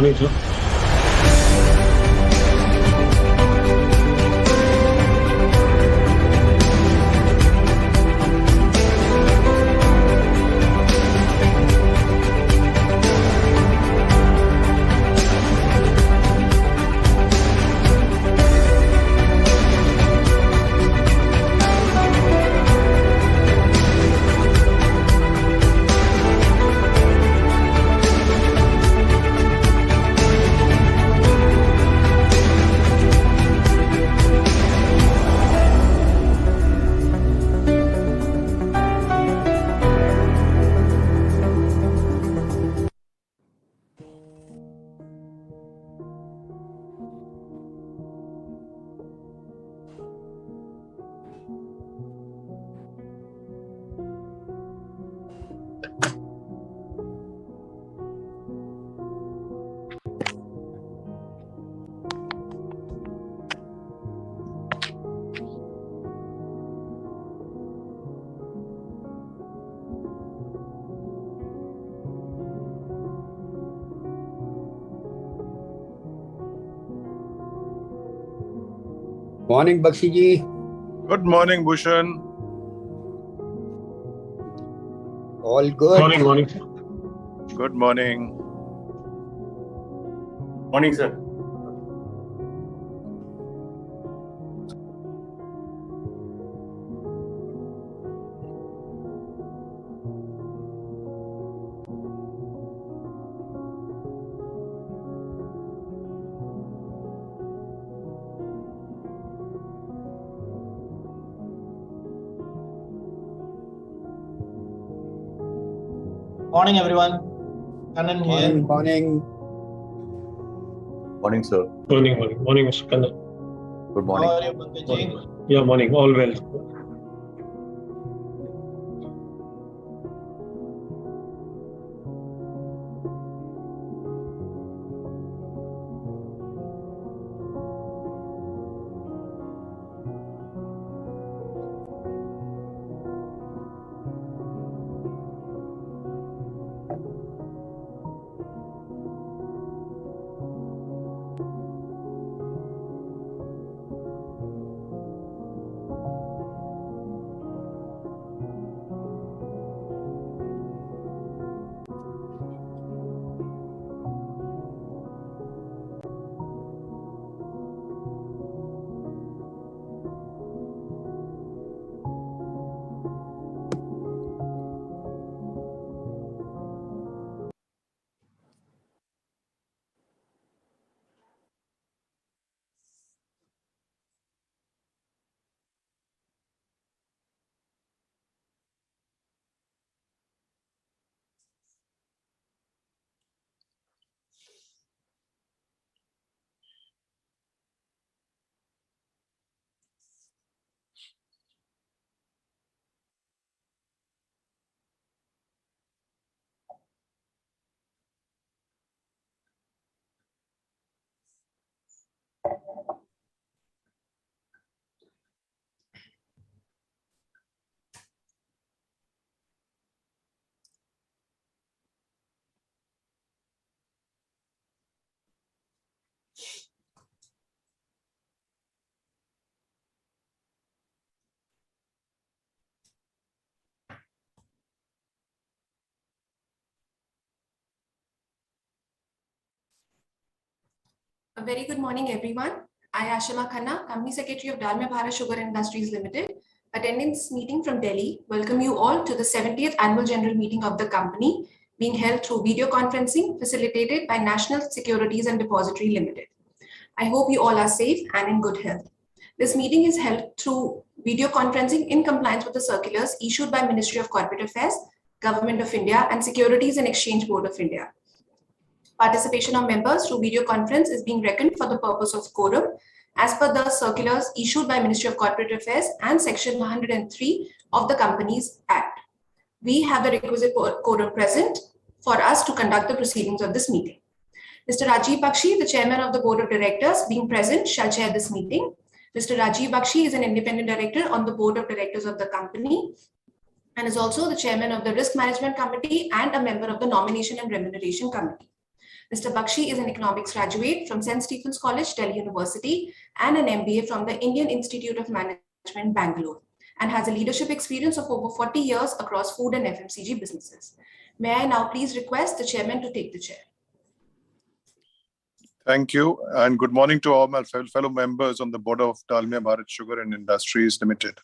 morning, sir. Morning, Bakshi ji. Good morning, Bhushan. All good. Morning, sir. Good morning. Morning, sir. Morning, everyone. Kannan here. Morning. Morning, sir. Morning, Mr. Kannan. Good morning. How are you, Pankaj ji? Yeah, morning. All well. A very good morning, everyone. I, Ashima Khanna, Company Secretary of Dalmia Bharat Sugar Industries Limited, attending this meeting from Delhi, welcome you all to the 70th Annual General Meeting of the company, being held through video conferencing facilitated by National Securities and Depository Limited. I hope you all are safe and in good health. This meeting is held through video conferencing in compliance with the circulars issued by Ministry of Corporate Affairs, Government of India, and Securities and Exchange Board of India. Participation of members through video conference is being reckoned for the purpose of quorum as per the circulars issued by Ministry of Corporate Affairs and Section 103 of the Companies Act. We have the requisite quorum present for us to conduct the proceedings of this meeting. Mr. Rajiv Bakshi, the Chairman of the Board of Directors, being present, shall chair this meeting. Mr. Rajiv Bakshi is an independent director on the Board of Directors of the company and is also the Chairman of the Risk Management Committee and a member of the Nomination and Remuneration Committee. Mr. Bakshi is an economics graduate from St. Stephen's College, Delhi University, and an MBA from the Indian Institute of Management, Bangalore, and has a leadership experience of over 40 years across food and FMCG businesses. May I now please request the chairman to take the chair? Thank you, and good morning to all my fellow members on the board of Dalmia Bharat Sugar and Industries Limited,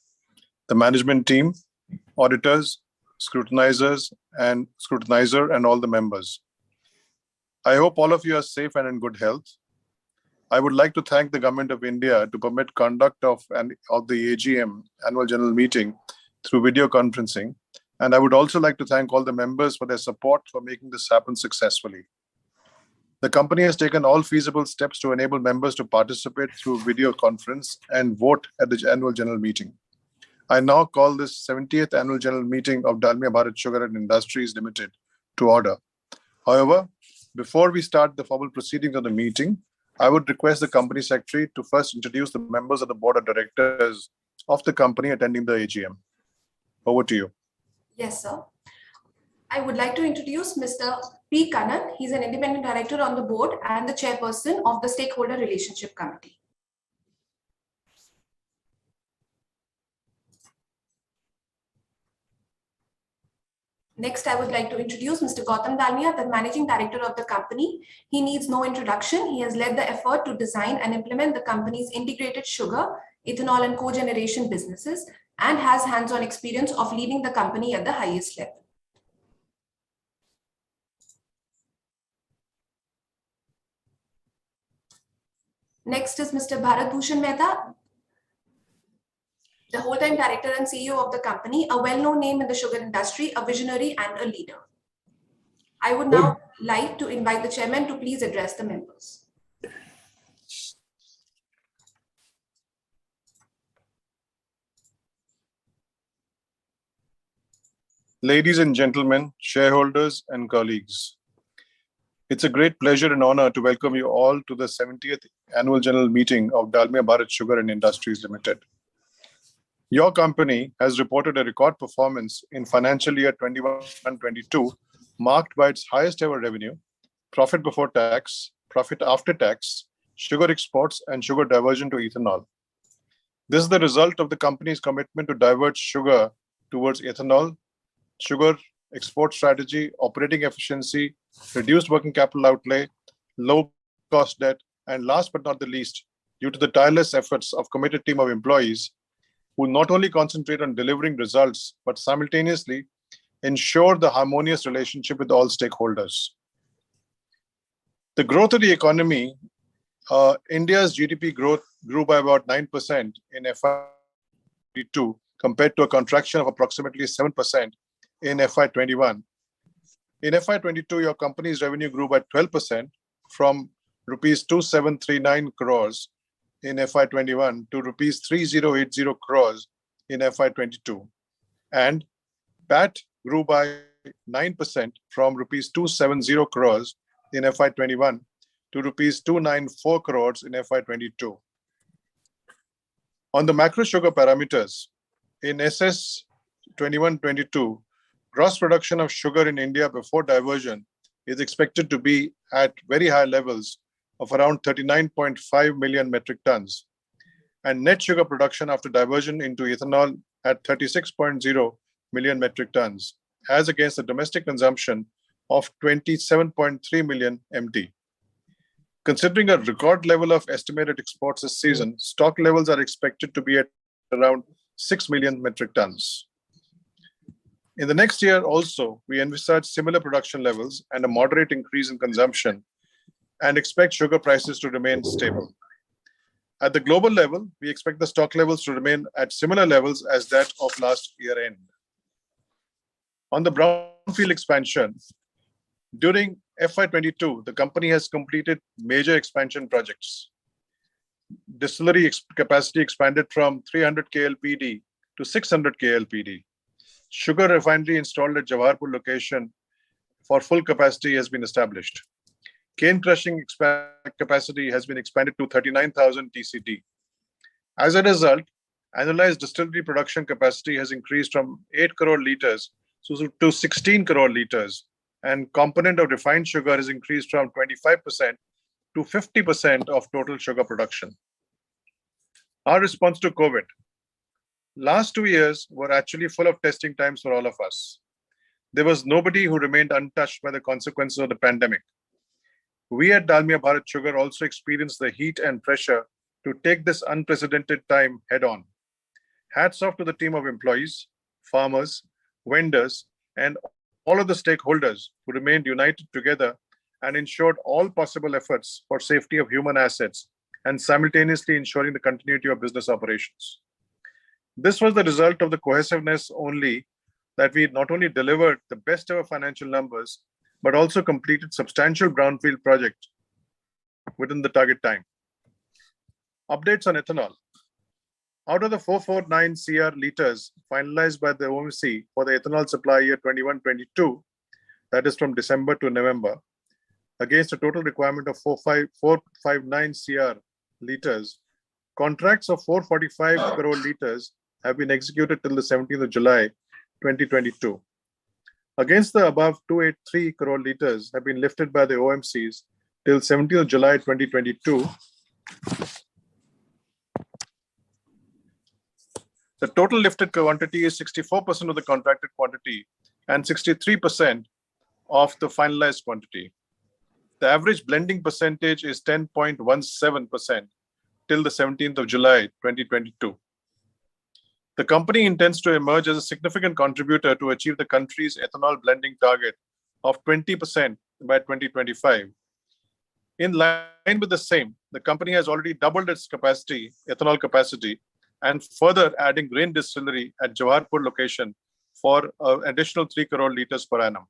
the management team, auditors, scrutinizers, and scrutinizer, and all the members. I hope all of you are safe and in good health. I would like to thank the Government of India to permit conduct of the AGM annual general meeting through video conferencing. And I would also like to thank all the members for their support for making this happen successfully. The company has taken all feasible steps to enable members to participate through video conference and vote at the annual general meeting. I now call this 70th annual general meeting of Dalmia Bharat Sugar and Industries Limited to order. However, before we start the formal proceedings of the meeting, I would request the company secretary to first introduce the members of the board of directors of the company attending the AGM. Over to you. Yes, sir. I would like to introduce Mr. P. Kannan. He's an independent director on the board and the chairperson of the Stakeholder Relationship Committee. Next, I would like to introduce Mr. Gautam Dalmia, the managing director of the company. He needs no introduction. He has led the effort to design and implement the company's integrated sugar, ethanol, and cogeneration businesses, and has hands-on experience of leading the company at the highest level. Next is Mr. Bharat Bhushan Mehta, the whole-time director and CEO of the company, a well-known name in the sugar industry, a visionary and a leader. I would now like to invite the chairman to please address the members. Ladies and gentlemen, shareholders and colleagues, it's a great pleasure and honor to welcome you all to the 70th annual general meeting of Dalmia Bharat Sugar and Industries Limited. Your company has reported a record performance in financial year 21-22, marked by its highest ever revenue, profit before tax, profit after tax, sugar exports, and sugar diversion to ethanol. This is the result of the company's commitment to divert sugar towards ethanol, sugar export strategy, operating efficiency, reduced working capital outlay, low cost debt, and last but not the least, due to the tireless efforts of committed team of employees who not only concentrate on delivering results, but simultaneously ensure the harmonious relationship with all stakeholders. The growth of the economy, India's GDP growth grew by about 9% in FY22 compared to a contraction of approximately 7% in FY21. In FY22, your company's revenue grew by 12% from rupees 2739 crores in FY21 to rupees 3080 crores in FY22. And PAT grew by 9% from rupees 270 crores in FY21 to rupees 294 crores in FY22. On the macro sugar parameters, in SS 21-22, gross production of sugar in India before diversion is expected to be at very high levels of around 39.5 million metric tons, and net sugar production after diversion into ethanol at 36.0 million metric tons, as against the domestic consumption of 27.3 million MT. Considering a record level of estimated exports this season, stock levels are expected to be at around 6 million metric tons. In the next year also, we envisage similar production levels and a moderate increase in consumption and expect sugar prices to remain stable. At the global level, we expect the stock levels to remain at similar levels as that of last year end. On the brownfield expansion, during FY22, the company has completed major expansion projects. Distillery capacity expanded from 300 KLPD to 600 KLPD. Sugar refinery installed at Jawaharpur location for full capacity has been established. Cane crushing capacity has been expanded to 39,000 TCD. As a result, annualized distillery production capacity has increased from 8 crore litres to 16 crore litres, and component of refined sugar has increased from 25% to 50% of total sugar production. Our response to COVID. Last 2 years were actually full of testing times for all of us. There was nobody who remained untouched by the consequences of the pandemic. We at Dalmia Bharat Sugar also experienced the heat and pressure to take this unprecedented time head on. Hats off to the team of employees, farmers, vendors, and all of the stakeholders who remained united together and ensured all possible efforts for safety of human assets and simultaneously ensuring the continuity of business operations. This was the result of the cohesiveness only that we not only delivered the best ever financial numbers, but also completed substantial brownfield projects within the target time. Updates on ethanol. Out of the 449 CR liters finalized by the OMC for the ethanol supply year 21-22, that is from December to November, against a total requirement of 459 CR liters, contracts of 445 crore liters have been executed till the 17th of July 2022. Against the above 283 crore liters have been lifted by the OMCs till 17th of July 2022. The total lifted quantity is 64% of the contracted quantity and 63% of the finalized quantity. The average blending percentage is 10.17% till the 17th of July 2022. The company intends to emerge as a significant contributor to achieve the country's ethanol blending target of 20% by 2025. In line with the same, the company has already doubled its capacity, ethanol capacity, and further adding grain distillery at Jawaharpur location for an additional 3 crore liters per annum.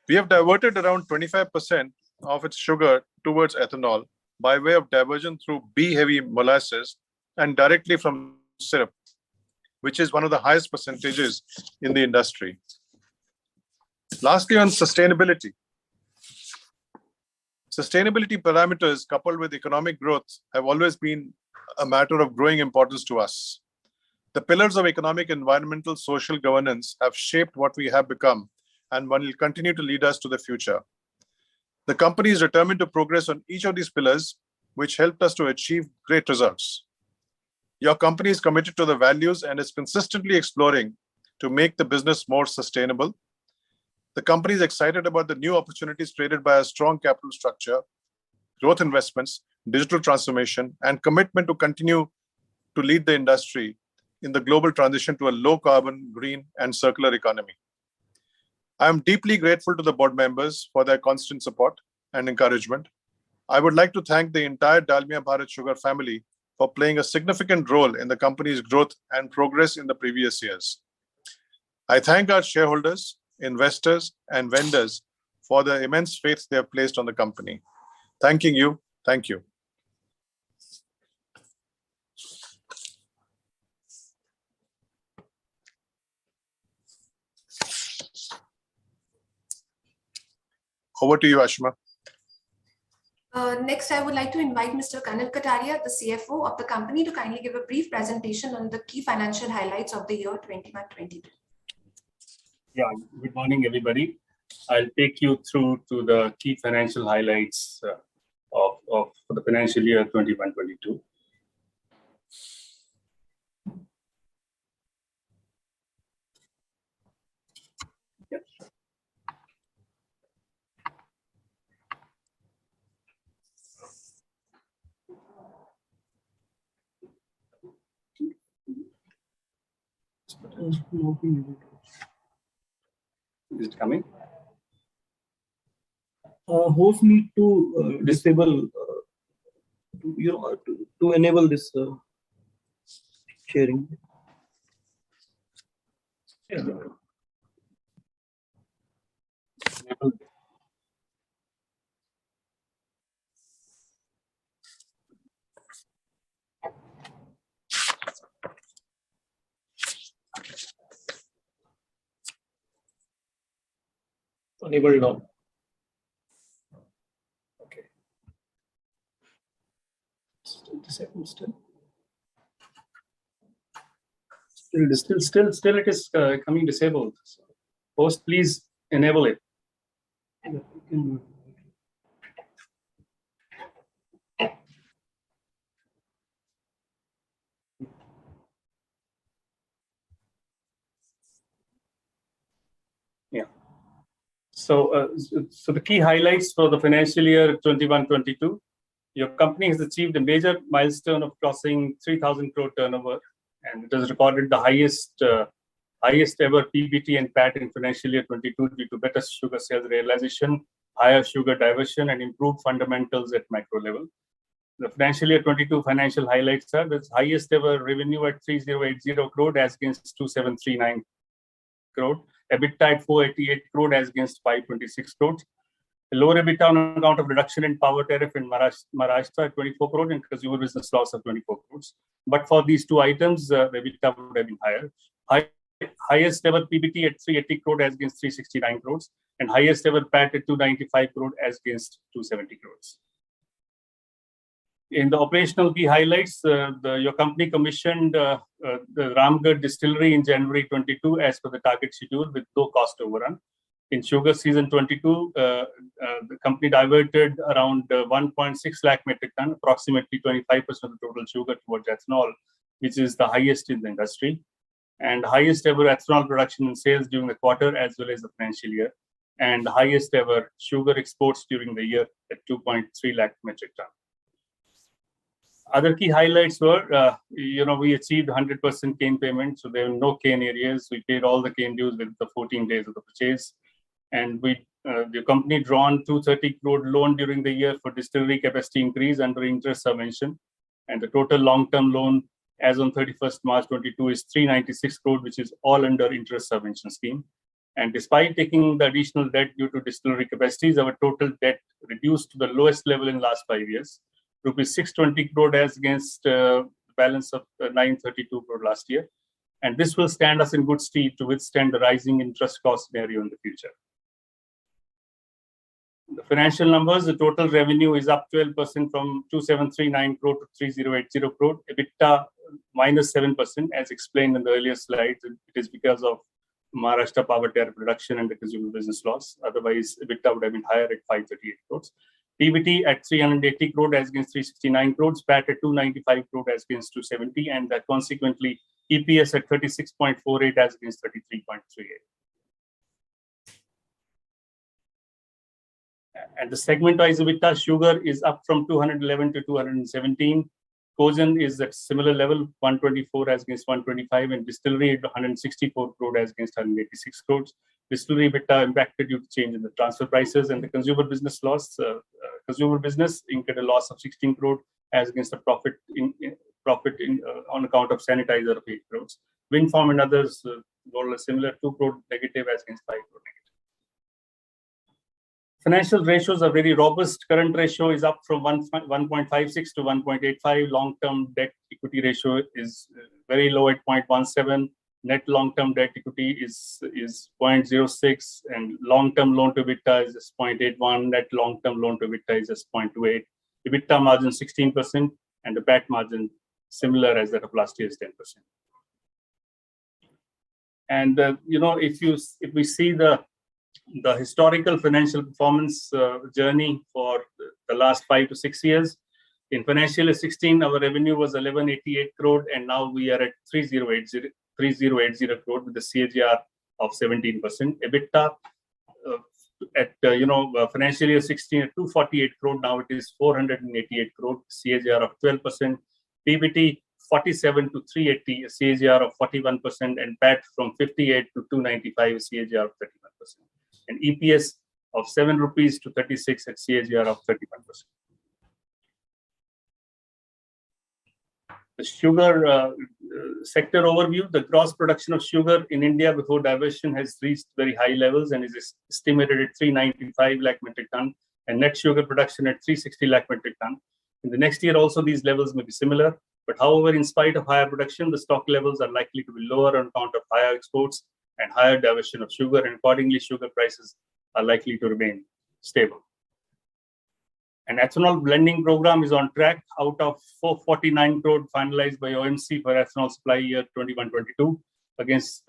We have diverted around 25% of its sugar towards ethanol by way of diversion through B-heavy molasses and directly from syrup, which is one of the highest percentages in the industry. Lastly, on sustainability. Sustainability parameters coupled with economic growth have always been a matter of growing importance to us. The pillars of economic, environmental, social governance have shaped what we have become and will continue to lead us to the future. The company is determined to progress on each of these pillars, which helped us to achieve great results. Your company is committed to the values and is consistently exploring to make the business more sustainable. The company is excited about the new opportunities created by a strong capital structure, growth investments, digital transformation, and commitment to continue to lead the industry in the global transition to a low carbon, green, and circular economy. I am deeply grateful to the board members for their constant support and encouragement. I would like to thank the entire Dalmia Bharat Sugar family for playing a significant role in the company's growth and progress in the previous years. I thank our shareholders, investors, and vendors for the immense faith they have placed on the company. Thanking you. Thank you. Over to you, Ashima. Next, I would like to invite Mr. Kannan Kataria, the CFO of the company, to kindly give a brief presentation on the key financial highlights of the year 21-22. Yeah, good morning, everybody. I'll take you through to the key financial highlights for the financial year 21-22. Yeah. Is it coming? Host need to disable, to enable this sharing. Yeah. Enable now. Okay. Disable still. Still it is coming disabled. So host, please enable it. Yeah, you can do it. So the key highlights for the financial year 21-22, your company has achieved a major milestone of crossing 3,000 crore turnover, and it has recorded the highest ever PBT and PAT in financial year 22 due to better sugar sales realization, higher sugar diversion, and improved fundamentals at macro level. The financial year 22 financial highlights are the highest ever revenue at 3,080 crore as against 2,739 crore. EBITDA at 488 crore as against 526 crore. Lower EBITDA on account of reduction in power tariff in Maharashtra at 24 crore and consumer business loss of 24 crores. But for these two items, the EBITDA would have been higher. Highest ever PBT at 380 crore as against 369 crores, and highest ever PAT at 295 crore as against 270 crores. In the operational key highlights, your company commissioned the Ramgarh distillery in January 22 as per the target schedule with no cost overrun. In sugar season 22, the company diverted around 1.6 lakh metric ton, approximately 25% of the total sugar towards ethanol, which is the highest in the industry, and highest ever ethanol production and sales during the quarter as well as the financial year, and highest ever sugar exports during the year at 2.3 lakh metric ton. Other key highlights were, we achieved 100% cane payment, so there were no cane areas. We paid all the cane dues within the 14 days of the purchase. And the company drawn 230 crore loan during the year for distillery capacity increase under interest subvention. And the total long-term loan as on 31st March 22 is 396 crore, which is all under interest subvention scheme. And despite taking the additional debt due to distillery capacities, our total debt reduced to the lowest level in the last 5 years. Rupees 620 crore as against balance of 932 crore last year. And this will stand us in good stead to withstand the rising interest cost scenario in the future. The financial numbers, the total revenue is up 12% from 2,739 crore to 3,080 crore. EBITDA minus 7%, as explained in the earlier slides. It is because of Maharashtra power tariff reduction and the consumer business loss. Otherwise, EBITDA would have been higher at 538 crores. PBT at 380 crore as against 369 crores, PAT at 295 crore as against 270, and consequently EPS at 36.48 as against 33.38. And the segment-wise EBITDA, sugar is up from 211 to 217. Cogen is at similar level, 124 as against 125, and distillery at 164 crore as against 186 crores. Distillery EBITDA impacted due to change in the transfer prices, and the consumer business loss. Consumer business incurred a loss of 16 crore as against a profit on account of sanitizer of 8 crores. Wind farm and others more or less similar, 2 crore negative as against 5 crore negative. Financial ratios are very robust. Current ratio is up from 1.56 to 1.85. Long-term debt equity ratio is very low at 0.17. Net long-term debt equity is 0.06, and long-term loan to EBITDA is just 0.81. Net long-term loan to EBITDA is just 0.28. EBITDA margin 16%, and the PAT margin similar as that of last year's 10%. And if we see the historical financial performance journey for the last 5 to 6 years, in financial year 16, our revenue was 1188 crore, and now we are at 3080 crore with a CAGR of 17%. EBITDA at financial year 16 at 248 crore, now it is 488 crore, CAGR of 12%. PBT 47 to 380, a CAGR of 41%, and PAT from 58 to 295, a CAGR of 31%. And EPS of 7 rupees to 36 at CAGR of 31%. The sugar sector overview, the gross production of sugar in India before diversion has reached very high levels and is estimated at 395 lakh metric ton, and net sugar production at 360 lakh metric ton. In the next year also these levels may be similar, but however, in spite of higher production, the stock levels are likely to be lower on account of higher exports and higher diversion of sugar, and accordingly sugar prices are likely to remain stable. An ethanol blending program is on track. Out of 449 crore finalized by OMC for ethanol supply year 21-22 against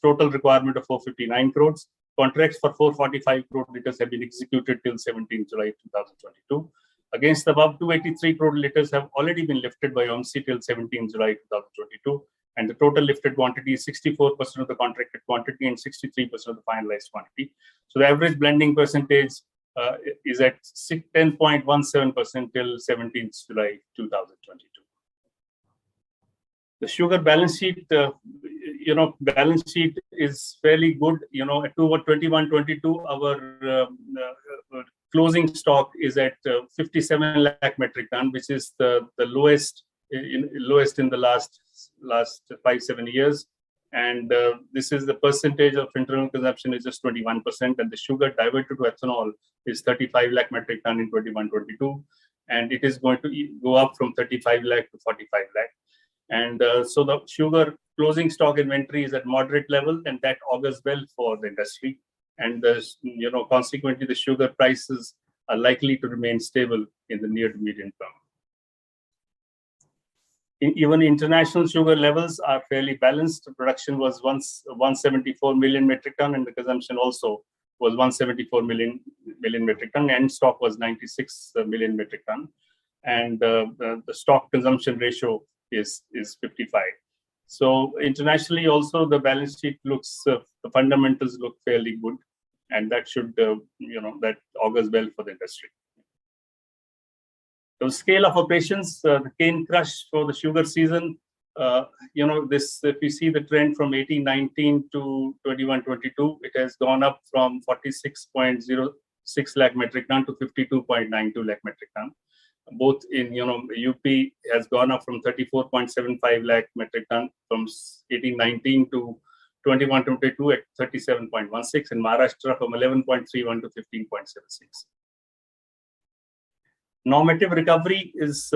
total requirement of 459 crores. contracts for 445 crore liters have been executed till 17 July 2022. Against the above, 283 crore liters have already been lifted by OMC till 17 July 2022. And the total lifted quantity is 64% of the contracted quantity and 63% of the finalized quantity. So the average blending percentage is at 10.17% till 17th July 2022. The sugar balance sheet, balance sheet is fairly good. At 21-22, our closing stock is at 57 lakh metric ton, which is the lowest in the last 5-7 years. And this is the percentage of internal consumption is just 21%, and the sugar diverted to ethanol is 35 lakh metric ton in 21-22, and it is going to go up from 35 lakh to 45 lakh. And so the sugar closing stock inventory is at moderate level, and that augurs well for the industry. And consequently, the sugar prices are likely to remain stable in the near to medium term. Even international sugar levels are fairly balanced. The production was once 174 million metric ton, and the consumption also was 174 million metric ton, and stock was 96 million metric ton. And the stock consumption ratio is 55. So internationally also the balance sheet looks, the fundamentals look fairly good, and that should, that augurs well for the industry. The scale of operations, the cane crush for the sugar season, if you see the trend from 18-19 to 21-22, it has gone up from 46.06 lakh metric ton to 52.92 lakh metric ton. Both in, UP has gone up from 34.75 lakh metric ton from 18-19 to 21-22 at 37.16, and Maharashtra from 11.31 to 15.76. Normative recovery is,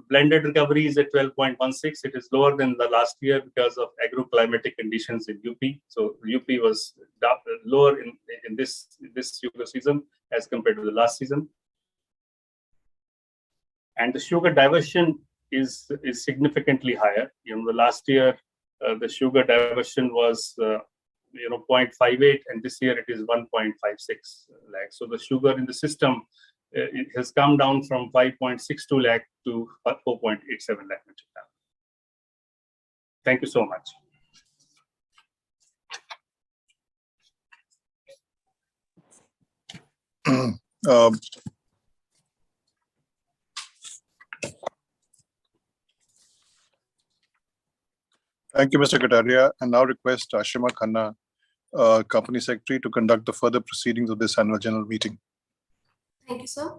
blended recovery is at 12.16. It is lower than the last year because of agroclimatic conditions in UP. So UP was lower in this sugar season as compared to the last season. And the sugar diversion is significantly higher. The last year, the sugar diversion was 0.58, and this year it is 1.56 lakh. So the sugar in the system, it has come down from 5.62 lakh to 4.87 lakh metric ton. Thank you so much. Thank you, Mr. Kataria. And now request Ashima Khanna, Company Secretary, to conduct the further proceedings of this annual general meeting. Thank you, sir.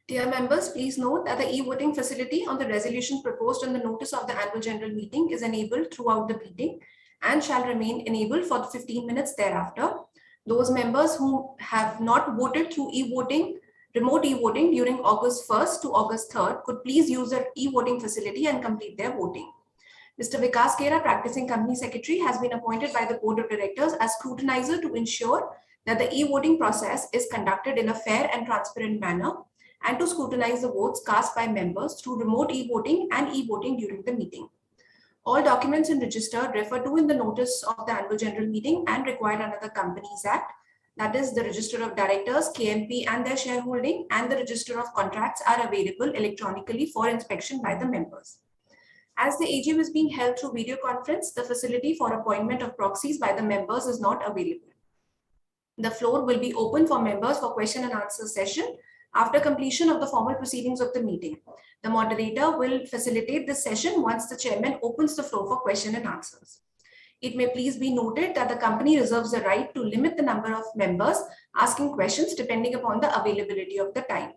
Dear members, please note that the e-voting facility on the resolution proposed on the notice of the annual general meeting is enabled throughout the meeting and shall remain enabled for 15 minutes thereafter. Those members who have not voted through e-voting, remote e-voting during August 1st to August 3rd could please use the e-voting facility and complete their voting. Mr. Vikas Kera, Practicing Company Secretary, has been appointed by the Board of Directors as scrutinizer to ensure that the e-voting process is conducted in a fair and transparent manner, and to scrutinize the votes cast by members through remote e-voting and e-voting during the meeting. All documents and registered referred to in the notice of the annual general meeting and required under the Companies Act, that is the Register of Directors, KMP and their shareholding, and the Register of Contracts are available electronically for inspection by the members. As the AGM is being held through video conference, the facility for appointment of proxies by the members is not available. The floor will be open for members for question and answer session after completion of the formal proceedings of the meeting. The moderator will facilitate this session once the chairman opens the floor for question and answers. It may please be noted that the company reserves the right to limit the number of members asking questions depending upon the availability of the time.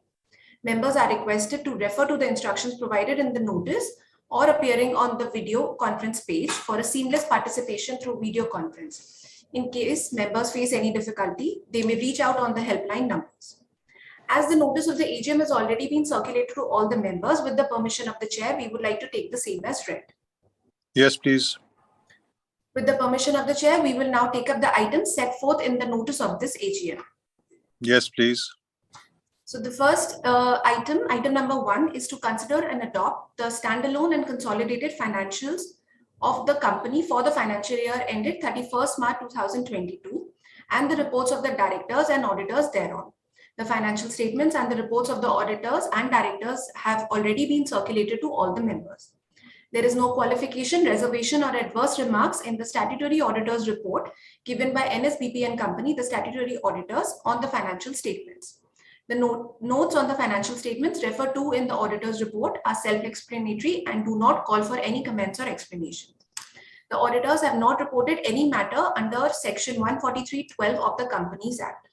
Members are requested to refer to the instructions provided in the notice or appearing on the video conference page for a seamless participation through video conference. In case members face any difficulty, they may reach out on the helpline numbers. As the notice of the AGM has already been circulated to all the members, with the permission of the chair, we would like to take the same as read. Yes, please. With the permission of the chair, we will now take up the items set forth in the notice of this AGM. Yes, please. So the first item number 1, is to consider and adopt the standalone and consolidated financials of the company for the financial year ended 31st March 2022, and the reports of the directors and auditors thereon. The financial statements and the reports of the auditors and directors have already been circulated to all the members. There is no qualification, reservation, or adverse remarks in the statutory auditor's report given by NSBP and Company, the statutory auditors, on the financial statements. The notes on the financial statements referred to in the auditor's report are self-explanatory and do not call for any comments or explanations. The auditors have not reported any matter under Section 143(12) of the Companies Act.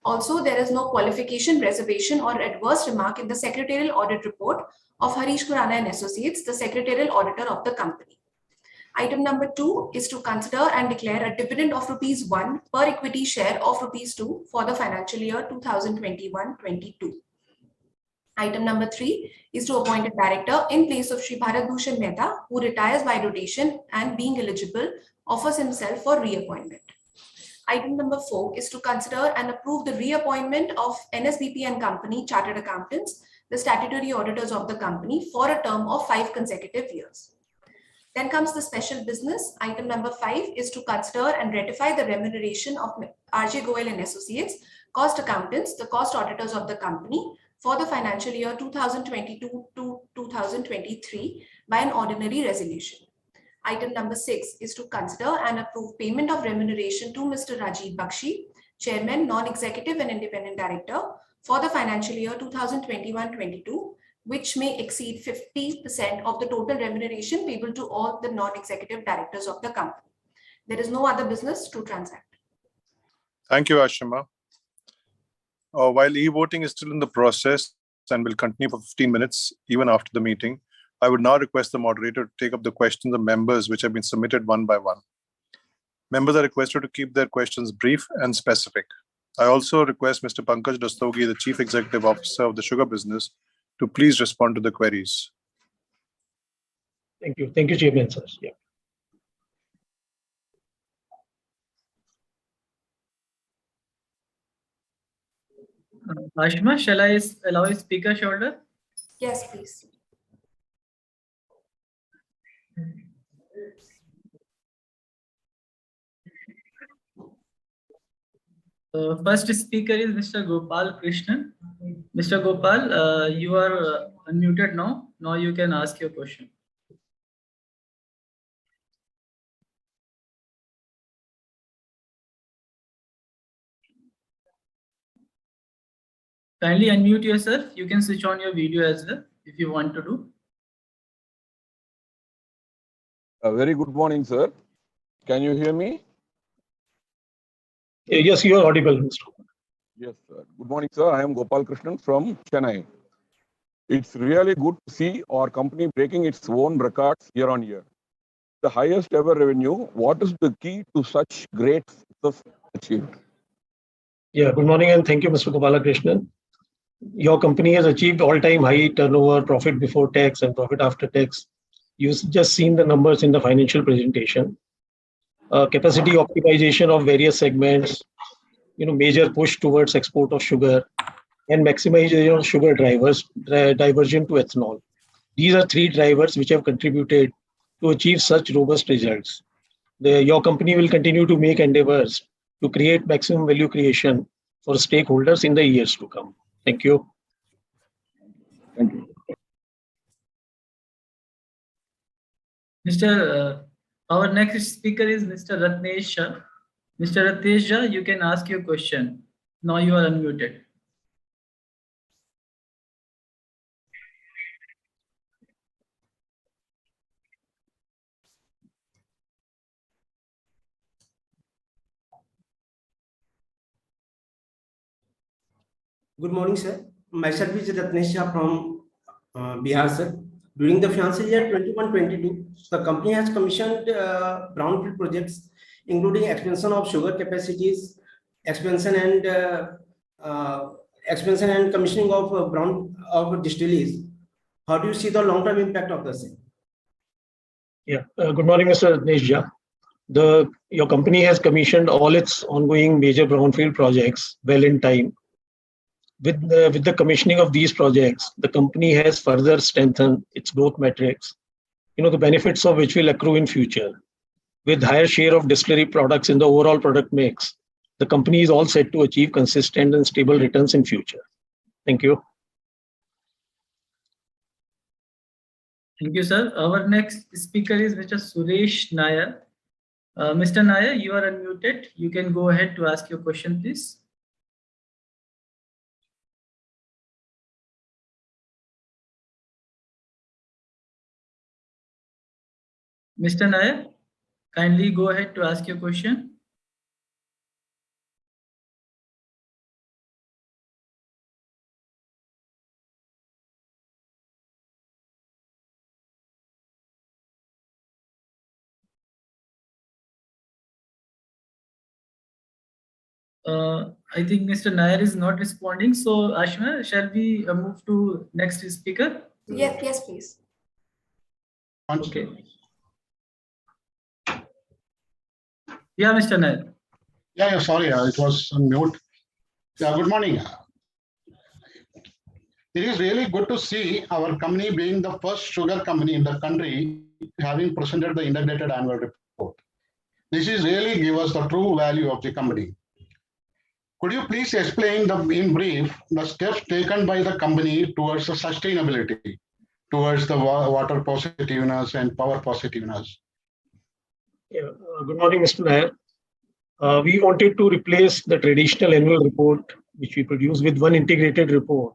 Also, there is no qualification, reservation, or adverse remark in the secretarial audit report of Harish Khurana and Associates, the secretarial auditor of the company. Item number 2 is to consider and declare a dividend of ₹1 per equity share of ₹2 for the financial year 2021-22. Item number 3 is to appoint a director in place of Shri Bharat Bhushan Mehta, who retires by rotation and being eligible offers himself for reappointment. Item number 4 is to consider and approve the reappointment of NSBP and Company Chartered Accountants, the statutory auditors of the company, for a term of 5 consecutive years. Then comes the special business. Item number 5 is to consider and ratify the remuneration of RJ Goel and Associates, cost accountants, the cost auditors of the company, for the financial year 2022 to 2023 by an ordinary resolution. Item number 6 is to consider and approve payment of remuneration to Mr. Rajiv Bakshi, Chairman, Non-Executive and Independent Director, for the financial year 2021-22, which may exceed 50% of the total remuneration payable to all the non-executive directors of the company. There is no other business to transact. Thank you, Ashima. While e-voting is still in the process and will continue for 15 minutes, even after the meeting, I would now request the moderator to take up the questions of members which have been submitted one by one. Members are requested to keep their questions brief and specific. I also request Mr. Pankaj Rastogi, the Chief Executive Officer of the sugar business, to please respond to the queries. Thank you. Thank you, Chairman, sir. Yeah. Ashima, shall I allow a speaker shoulder? Yes, please. First speaker is Mr. Gopal Krishnan. Mr. Gopal, you are unmuted now. Now you can ask your question. Kindly unmute yourself. You can switch on your video as well if you want to do. A very good morning, sir. Can you hear me? Yes, you are audible, Mr. Yes, sir. Good morning, sir. I am Gopal Krishnan from Chennai. It's really good to see our company breaking its own records year on year. The highest ever revenue. What is the key to such great success achieved? Yeah, good morning and thank you, Mr. Gopala Krishnan. Your company has achieved all-time high turnover, profit before tax and profit after tax. You've just seen the numbers in the financial presentation. Capacity optimization of various segments, major push towards export of sugar and maximization of sugar diversion to ethanol. These are 3 drivers which have contributed to achieve such robust results. Your company will continue to make endeavors to create maximum value creation for stakeholders in the years to come. Thank you. Thank you. Our next speaker is Mr. Ratnesh Shah. Mr. Ratnesh Shah, you can ask your question. Now you are unmuted. Good morning, sir. Myself is Ratnesh Shah from Bihar, sir. During the financial year 21-22, the company has commissioned brownfield projects, including expansion of sugar capacities, expansion and commissioning of distilleries. How do you see the long-term impact of the same? Yeah. Good morning, Mr. Ratnesh Shah. Your company has commissioned all its ongoing major brownfield projects well in time. With the commissioning of these projects, the company has further strengthened its growth metrics, the benefits of which will accrue in future. With higher share of distillery products in the overall product mix, The company is all set to achieve consistent and stable returns in future. Thank you. Thank you, sir. Our next speaker is Mr. Suresh Nair. Mr. Nair, you are unmuted. You can go ahead to ask your question, please. Mr. Nair, kindly go ahead to ask your question. I think Mr. Nair is not responding. So, Ashma, shall we move to next speaker? Yes, please. Okay. Yeah, Mr. Nair. Yeah, sorry, it was on mute. Yeah, good morning. It is really good to see our company being the first sugar company in the country having presented the integrated annual report. This is really give us the true value of the company. Could you please explain in brief the steps taken by the company towards the sustainability, towards the water positiveness and power positiveness? Yeah, good morning, Mr. Nair. We wanted to replace the traditional annual report, which we produce, with one integrated report.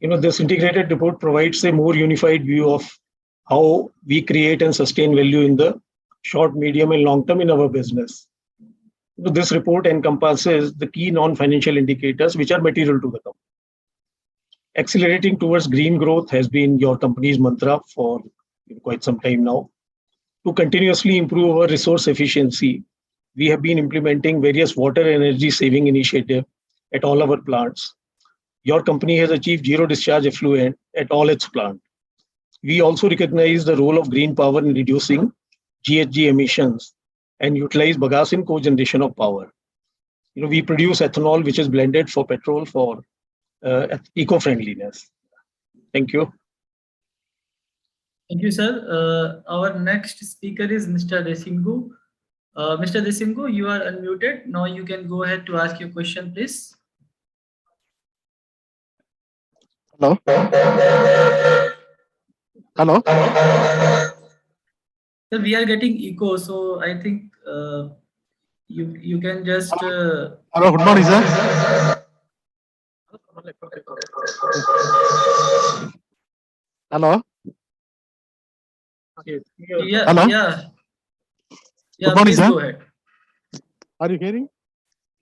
This integrated report provides a more unified view of how we create and sustain value in the short, medium, and long term in our business. This report encompasses the key non-financial indicators which are material to the company. Accelerating towards green growth has been your company's mantra for quite some time now. To continuously improve our resource efficiency, we have been implementing various water energy saving initiatives at all our plants. Your company has achieved zero discharge effluent at all its plants. We also recognize the role of green power in reducing GHG emissions and utilize bagasse in co-generation of power. We produce ethanol, which is blended for petrol for eco-friendliness. Thank you. Thank you, sir. Our next speaker is Mr. Desingu. Mr. Desingu, you are unmuted. Now you can go ahead to ask your question, please. Hello. Hello. Sir, we are getting echo, so I think you can just. Hello. Good morning, sir. Hello. Yeah. Hello? Yeah. Good morning, please sir. go ahead. Are you hearing?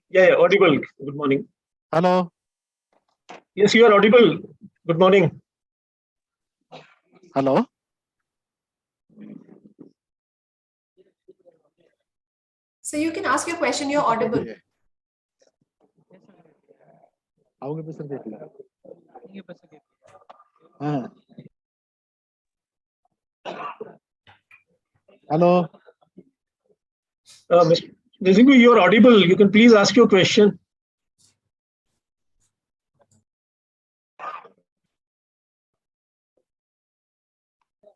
Yeah, audible. Good morning. Hello. Yes, you are audible. Good morning. Hello. So you can ask your question, you're audible. Hello. Mr. Desingu, you are audible. You can please ask your question.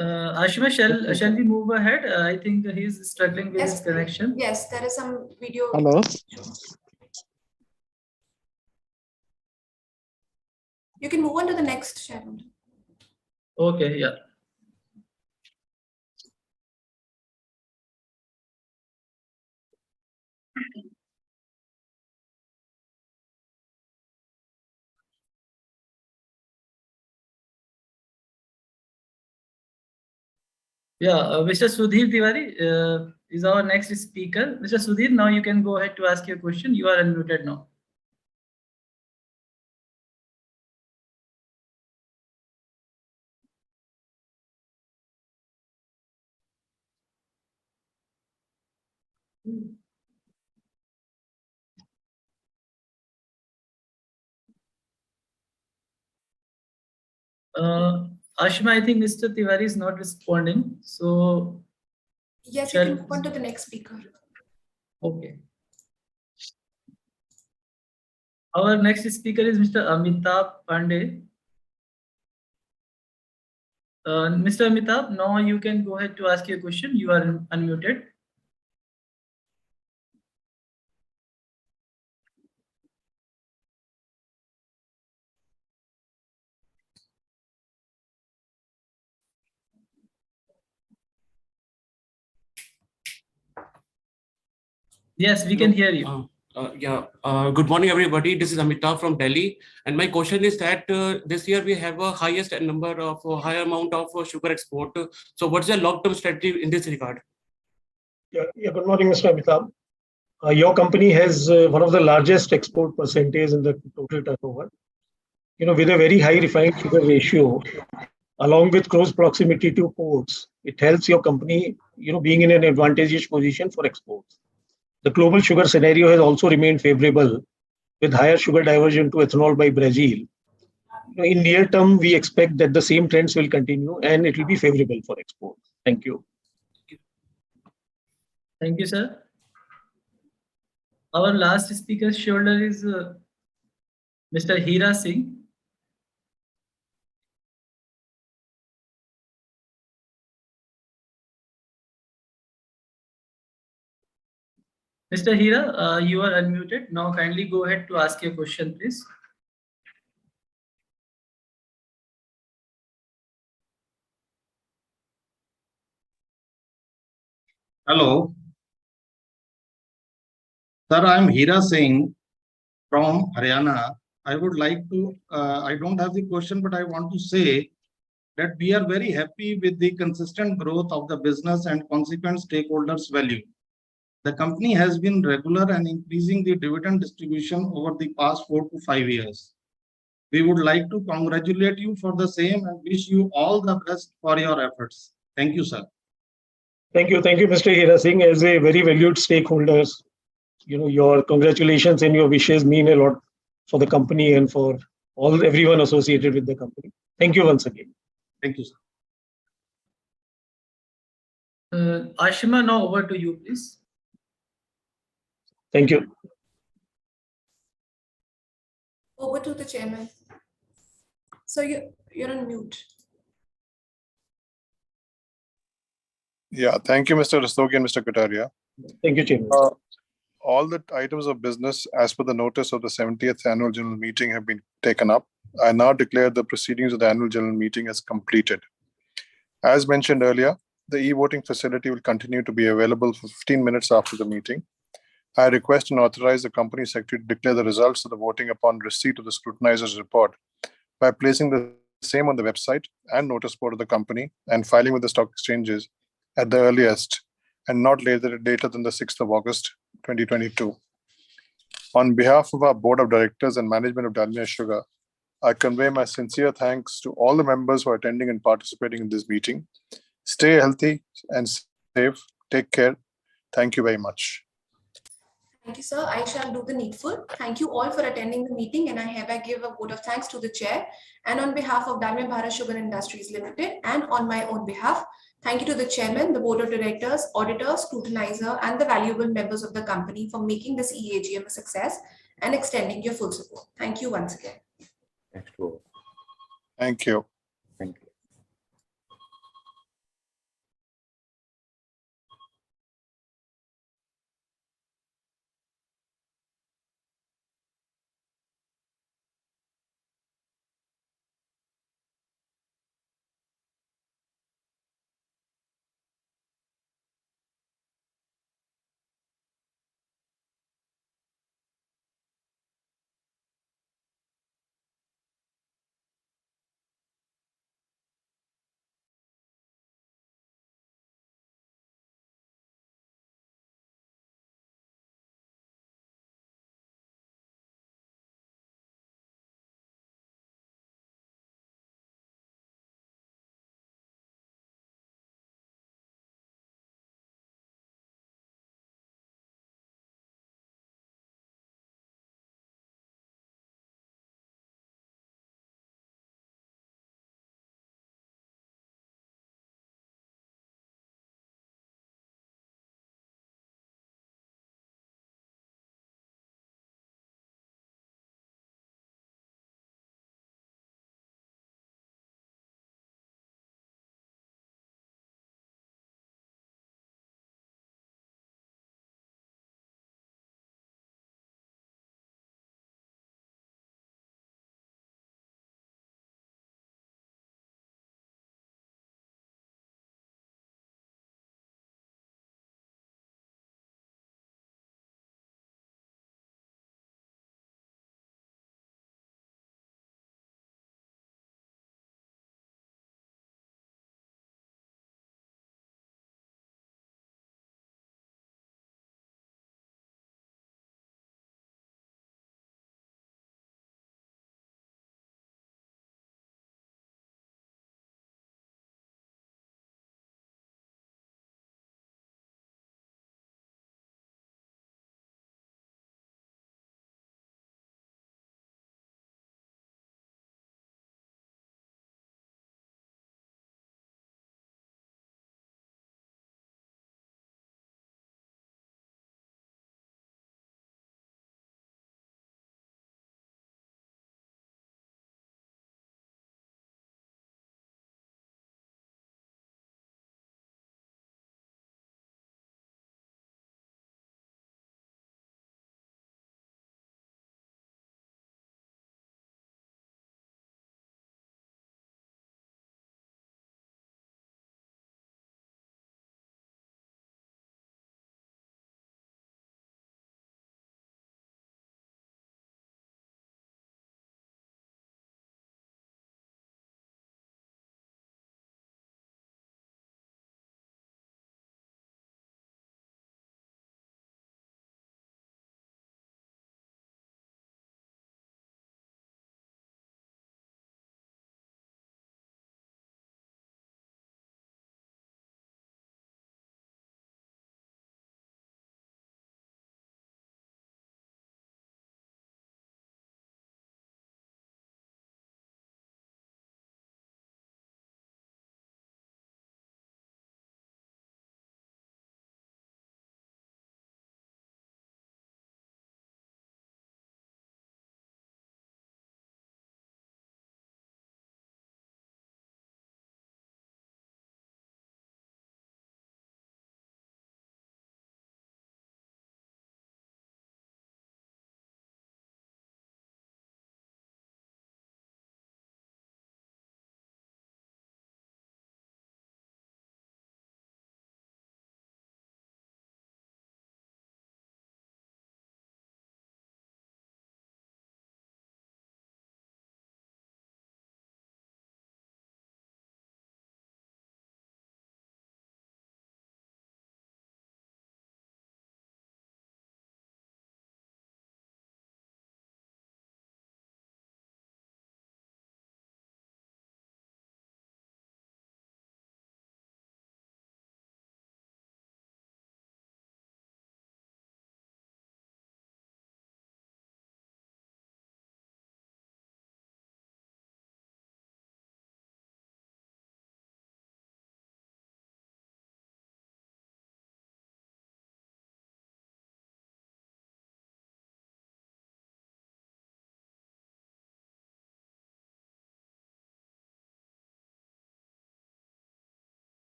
Ashima, shall we move ahead? I think he's struggling with his connection. Yes, there is some video. Hello. You can move on to the next shareholder. Okay, yeah. Yeah, Mr. Sudhir Tiwari is our next speaker. Mr. Sudhir, now you can go ahead to ask your question. You are unmuted now. Ashima, I think Mr. Tiwari is not responding. So yes, you can move on to the next speaker. Okay. Our next speaker is Mr. Amitabh Pandey. Mr. Amitabh, now you can go ahead to ask your question. You are unmuted. Yes, we can hear you. Good morning, everybody. This is Amitabh from Delhi. And my question is that this year we have a highest number of higher amount of sugar export. So what's the long-term strategy in this regard? Good morning, Mr. Amitabh. Your company has one of the largest export percentage in the total turnover. With a very high refined sugar ratio, along with close proximity to ports, it helps your company, being in an advantageous position for exports. The global sugar scenario has also remained favorable, with higher sugar diversion to ethanol by Brazil. In near term, we expect that the same trends will continue and it will be favorable for exports. Thank you. Thank you, sir. Our last speaker shareholder is Mr. Hira Singh. Mr. Hira, you are unmuted. Now kindly go ahead to ask your question, please. Hello. Sir, I am Hira Singh from Haryana. I would like to, I don't have the question, but I want to say that we are very happy with the consistent growth of the business and consequent stakeholders' value. The company has been regular and increasing the dividend distribution over the past 4 to 5 years. We would like to congratulate you for the same and wish you all the best for your efforts. Thank you, sir. Thank you, Mr. Hira Singh. As a very valued stakeholders, your congratulations and your wishes mean a lot for the company and for everyone associated with the company. Thank you once again. Thank you, sir. Ashima, now over to you, please. Thank you. Over to the chairman. So you're on mute. Yeah, thank you, Mr. Rastogi and Mr. Kataria. Thank you, Chairman. All the items of business as per the notice of the 70th Annual General Meeting have been taken up. I now declare the proceedings of the Annual General Meeting as completed. As mentioned earlier, the e-voting facility will continue to be available for 15 minutes after the meeting. I request and authorize the Company Secretary to declare the results of the voting upon receipt of the scrutinizer's report by placing the same on the website and notice board of the company and filing with the stock exchanges at the earliest and not later than the 6th of August 2022. On behalf of our Board of Directors and management of Dalmia Sugar, I convey my sincere thanks to all the members who are attending and participating in this meeting. Stay healthy and safe. Take care. Thank you very much. Thank you, sir. I shall do the needful. Thank you all for attending the meeting, and I hereby give a vote of thanks to the chair. And on behalf of Dalmia Bharat Sugar Industries Limited, and on my own behalf, thank you to the chairman, the board of directors, auditors, scrutinizer, and the valuable members of the company for making this EAGM a success and extending your full support. Thank you once again. Thank you.